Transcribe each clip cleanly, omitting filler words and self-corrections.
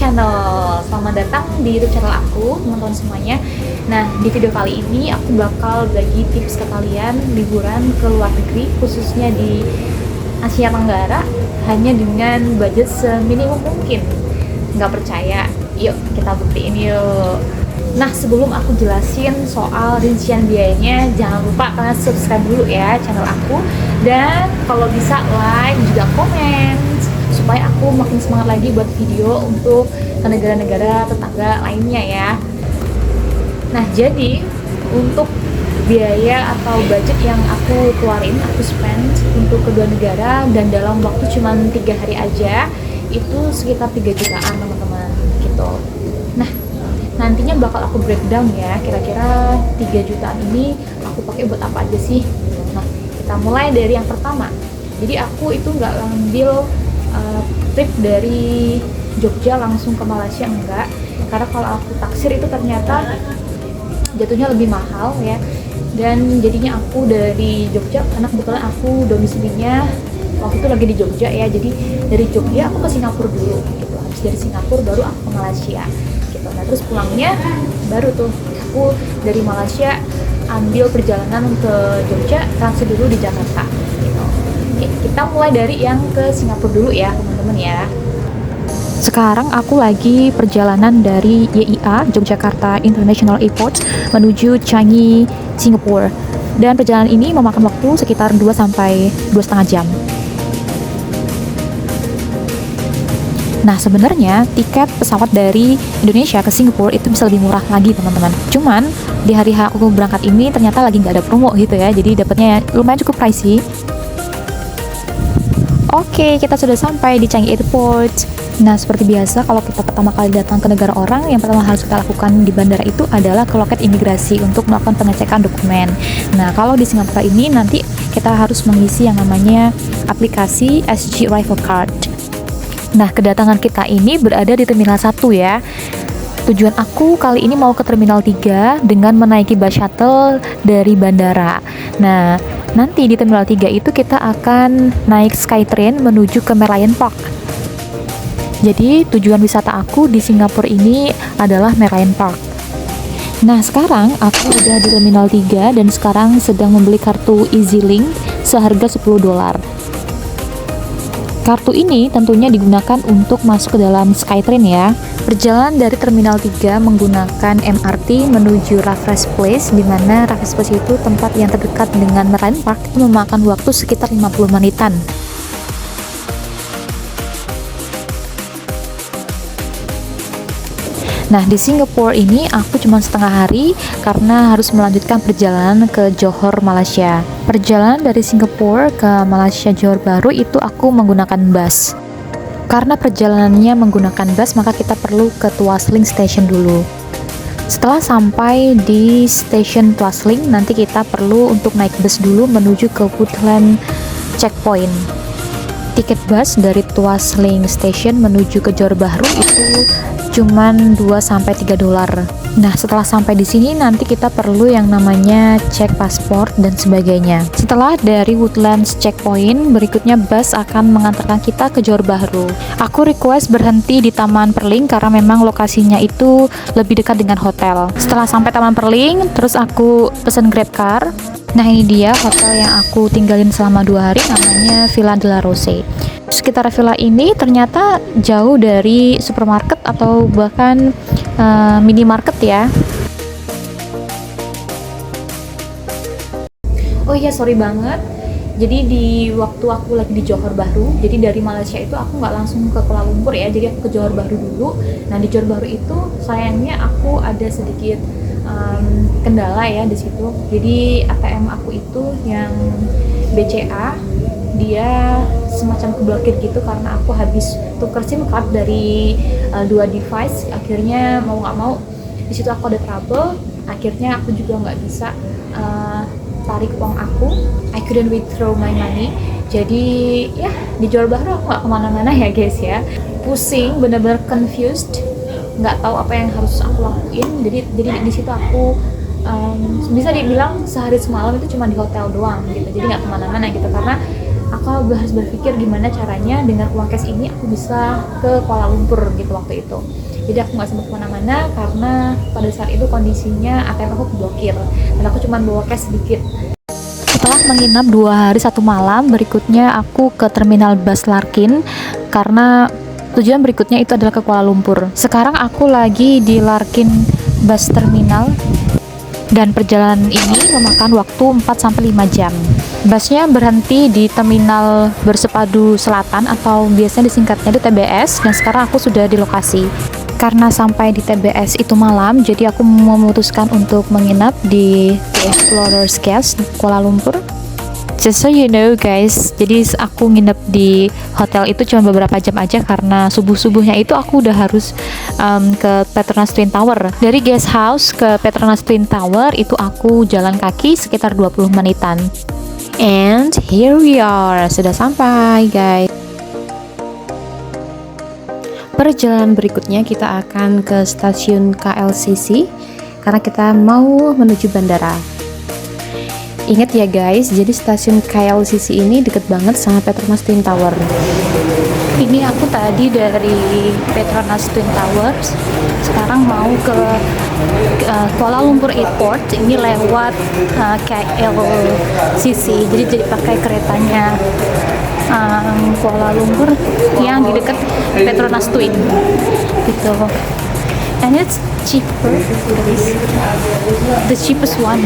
channel. Selamat datang di YouTube channel aku, teman-teman semuanya. Nah, di video kali ini aku bakal bagi tips ke kalian liburan ke luar negeri, khususnya di Asia Tenggara, hanya dengan budget seminimum mungkin. Nggak percaya? Yuk kita buktiin yuk. Nah, sebelum aku jelasin soal rincian biayanya, jangan lupa kalian subscribe dulu ya channel aku, dan kalau bisa like juga komen supaya aku makin semangat lagi buat video untuk ke negara-negara tetangga lainnya ya. Nah, jadi untuk biaya atau budget yang aku keluarin, aku spend untuk kedua negara dan dalam waktu cuma 3 hari aja, itu sekitar 3 jutaan teman-teman gitu. Nah, nantinya bakal aku breakdown ya, kira-kira 3 jutaan ini aku pakai buat apa aja sih. Nah, kita mulai dari yang pertama. Jadi aku itu nggak ngambil trip dari Jogja langsung ke Malaysia, enggak, karena kalau aku taksir itu ternyata jatuhnya lebih mahal ya. Dan jadinya aku dari Jogja, karena kebetulan aku domisilinya waktu itu lagi di Jogja ya, jadi dari Jogja aku ke Singapura dulu gitu. Habis dari Singapura baru aku ke Malaysia gitu. Nah, terus pulangnya baru tuh aku dari Malaysia ambil perjalanan ke Jogja, transit dulu di Jakarta gitu. Oke, kita mulai dari yang ke Singapura dulu ya teman-teman ya. Sekarang aku lagi perjalanan dari YIA, Yogyakarta International Airport, menuju Changi, Singapura. Dan perjalanan ini memakan waktu sekitar 2 sampai 2,5 jam. Nah, sebenarnya tiket pesawat dari Indonesia ke Singapura itu bisa lebih murah lagi teman-teman. Cuman di hari aku berangkat ini ternyata lagi nggak ada promo gitu ya, jadi dapatnya lumayan cukup pricey. Oke, kita sudah sampai di Changi Airport. Nah, seperti biasa kalau kita pertama kali datang ke negara orang, yang pertama harus kita lakukan di bandara itu adalah ke loket imigrasi untuk melakukan pengecekan dokumen. Nah, kalau di Singapura ini nanti kita harus mengisi yang namanya aplikasi SG Arrival Card. Nah, kedatangan kita ini berada di Terminal 1 ya. Tujuan aku kali ini mau ke Terminal 3 dengan menaiki bus shuttle dari bandara. Nah, nanti di Terminal 3 itu kita akan naik Skytrain menuju ke Merlion Park. Jadi tujuan wisata aku di Singapura ini adalah Merlion Park. Nah, sekarang aku udah di Terminal 3 dan sekarang sedang membeli kartu EasyLink seharga $10. Kartu ini tentunya digunakan untuk masuk ke dalam Skytrain ya. Perjalanan dari Terminal 3 menggunakan MRT menuju Raffles Place, di mana Raffles Place itu tempat yang terdekat dengan Merlion Park, itu memakan waktu sekitar 50 menitan. Nah, di Singapura ini aku cuma setengah hari karena harus melanjutkan perjalanan ke Johor, Malaysia. Perjalanan dari Singapura ke Malaysia Johor Bahru itu aku menggunakan bus. Karena perjalanannya menggunakan bus, maka kita perlu ke Tuas Link Station dulu. Setelah sampai di stasiun Tuas Link, nanti kita perlu untuk naik bus dulu menuju ke Woodland Checkpoint. Tiket bus dari Tuas Link Station menuju ke Johor Bahru itu cuman $2-3. Nah, setelah sampai di sini nanti kita perlu yang namanya cek paspor dan sebagainya. Setelah dari Woodlands Checkpoint, berikutnya bus akan mengantarkan kita ke Johor Bahru. Aku request berhenti di Taman Perling karena memang lokasinya itu lebih dekat dengan hotel. Setelah sampai Taman Perling, terus aku pesen Grab car. Nah, ini dia hotel yang aku tinggalin selama 2 hari, namanya Villa de la Rose. Sekitar villa ini ternyata jauh dari supermarket atau bahkan minimarket ya. Oh iya, sorry banget. Jadi di waktu aku lagi di Johor Bahru, jadi dari Malaysia itu aku nggak langsung ke Kuala Lumpur ya, jadi aku ke Johor Bahru dulu. Nah, di Johor Bahru itu sayangnya aku ada sedikit kendala ya di situ. Jadi ATM aku itu yang BCA dia semacam keblokir gitu karena aku habis tuker SIM card dari 2 device. Akhirnya mau nggak mau di situ aku ada trouble. Akhirnya aku juga nggak bisa tarik uang aku. I couldn't withdraw my money. Jadi ya di Johor Bahru aku nggak kemana-mana ya guys ya. Pusing, bener-bener confused, nggak tahu apa yang harus aku lakuin. Jadi di situ aku bisa dibilang sehari semalam itu cuma di hotel doang gitu. Jadi nggak kemana-mana gitu karena aku bakal harus berpikir gimana caranya dengan uang cash ini aku bisa ke Kuala Lumpur gitu waktu itu. Jadi aku nggak sempat kemana-mana karena pada saat itu kondisinya ATM aku blokir dan aku cuma bawa cash sedikit. Setelah menginap 2 hari 1 malam, berikutnya aku ke terminal bus Larkin karena tujuan berikutnya itu adalah ke Kuala Lumpur. Sekarang aku lagi di Larkin Bus Terminal dan perjalanan ini memakan waktu 4-5 jam. Busnya berhenti di Terminal Bersepadu Selatan atau biasanya disingkatnya di TBS, dan sekarang aku sudah di lokasi. Karena sampai di TBS itu malam, jadi aku memutuskan untuk menginap di The Explorers Guest Kuala Lumpur. Just so you know guys, jadi aku nginep di hotel itu cuma beberapa jam aja karena subuh-subuhnya itu aku udah harus ke Petronas Twin Tower. Dari guest house ke Petronas Twin Tower itu aku jalan kaki sekitar 20 menitan. And here we are, sudah sampai guys. Perjalanan berikutnya kita akan ke stasiun KLCC karena kita mau menuju bandara. Ingat ya guys, jadi stasiun KLCC ini deket banget sama Petronas Twin Tower. Ini aku tadi dari Petronas Twin Towers, sekarang mau ke Kuala Lumpur Airport. Ini lewat KLCC, jadi pakai keretanya Kuala Lumpur yang di dekat Petronas Twin gitu. And it's cheaper, the cheapest one.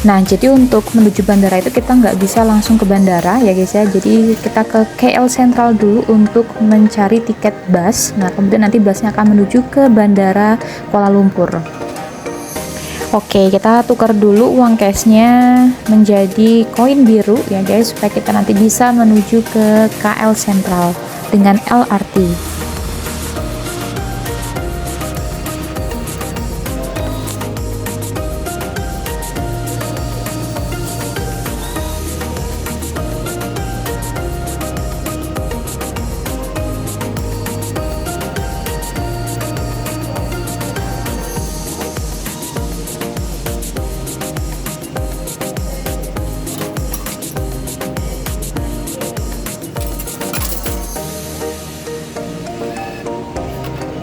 Nah, jadi untuk menuju bandara itu kita nggak bisa langsung ke bandara ya guys ya. Jadi kita ke KL Sentral dulu untuk mencari tiket bus. Nah, kemudian nanti busnya akan menuju ke bandara Kuala Lumpur. Oke, kita tukar dulu uang cashnya menjadi koin biru ya guys, supaya kita nanti bisa menuju ke KL Sentral dengan LRT.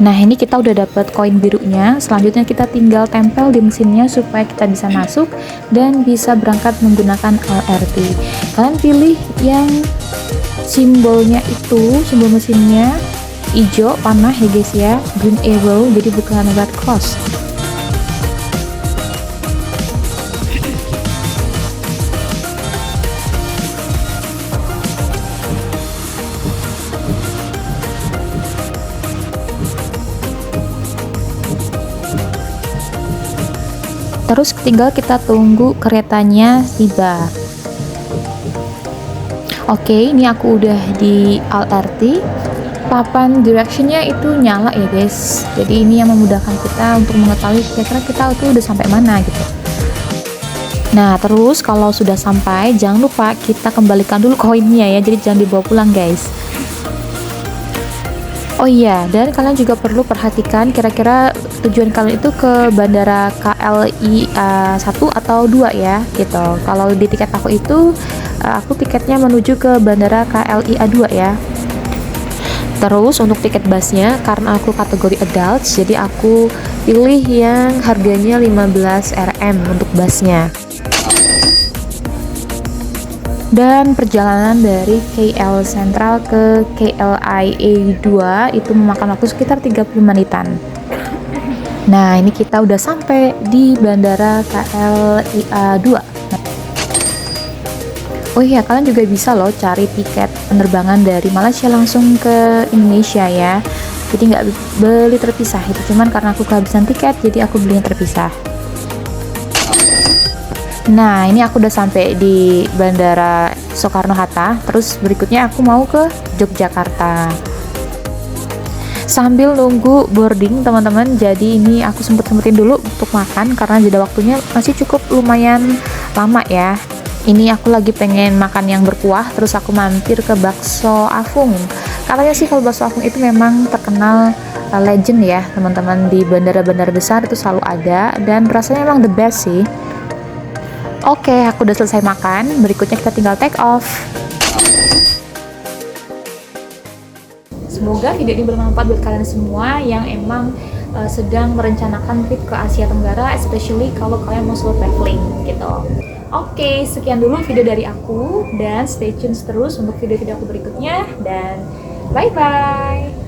Nah, ini kita udah dapat koin birunya. Selanjutnya kita tinggal tempel di mesinnya supaya kita bisa masuk dan bisa berangkat menggunakan LRT. Kalian pilih yang simbolnya itu, simbol mesinnya hijau panah ya guys ya, green arrow, jadi bukan red cross. Terus tinggal kita tunggu keretanya tiba. Oke, ini aku udah di LRT. Papan directionnya itu nyala ya guys. Jadi ini yang memudahkan kita untuk mengetahui kira-kira kita itu udah sampai mana gitu. Nah, terus kalau sudah sampai, jangan lupa kita kembalikan dulu koinnya ya. Jadi jangan dibawa pulang guys. Oh iya, dan kalian juga perlu perhatikan kira-kira tujuan kalian itu ke bandara KLIA 1 atau 2 ya gitu. Kalau di tiket aku itu aku tiketnya menuju ke bandara KLIA 2 ya. Terus untuk tiket busnya, karena aku kategori adults, jadi aku pilih yang harganya 15 Rm untuk busnya. Dan perjalanan dari KL Sentral ke KLIA 2 itu memakan waktu sekitar 30 menitan. Nah, ini kita udah sampai di bandara KLIA 2. Oh iya, kalian juga bisa loh cari tiket penerbangan dari Malaysia langsung ke Indonesia ya. Jadi nggak beli terpisah, itu cuman karena aku kehabisan tiket jadi aku belinya terpisah. Nah, ini aku udah sampai di Bandara Soekarno-Hatta. Terus berikutnya aku mau ke Yogyakarta. Sambil nunggu boarding teman-teman, jadi ini aku sempetin dulu untuk makan karena jeda waktunya masih cukup lumayan lama ya. Ini aku lagi pengen makan yang berkuah, terus aku mampir ke bakso Afung. Katanya sih kalau bakso Afung itu memang terkenal legend ya teman-teman, di bandara-bandara besar itu selalu ada dan rasanya memang the best sih. Oke, aku udah selesai makan. Berikutnya kita tinggal take off. Semoga video ini bermanfaat buat kalian semua yang emang sedang merencanakan trip ke Asia Tenggara, especially kalau kalian mau solo traveling gitu. Oke, sekian dulu video dari aku, dan stay tune terus untuk video-video aku berikutnya, dan bye-bye!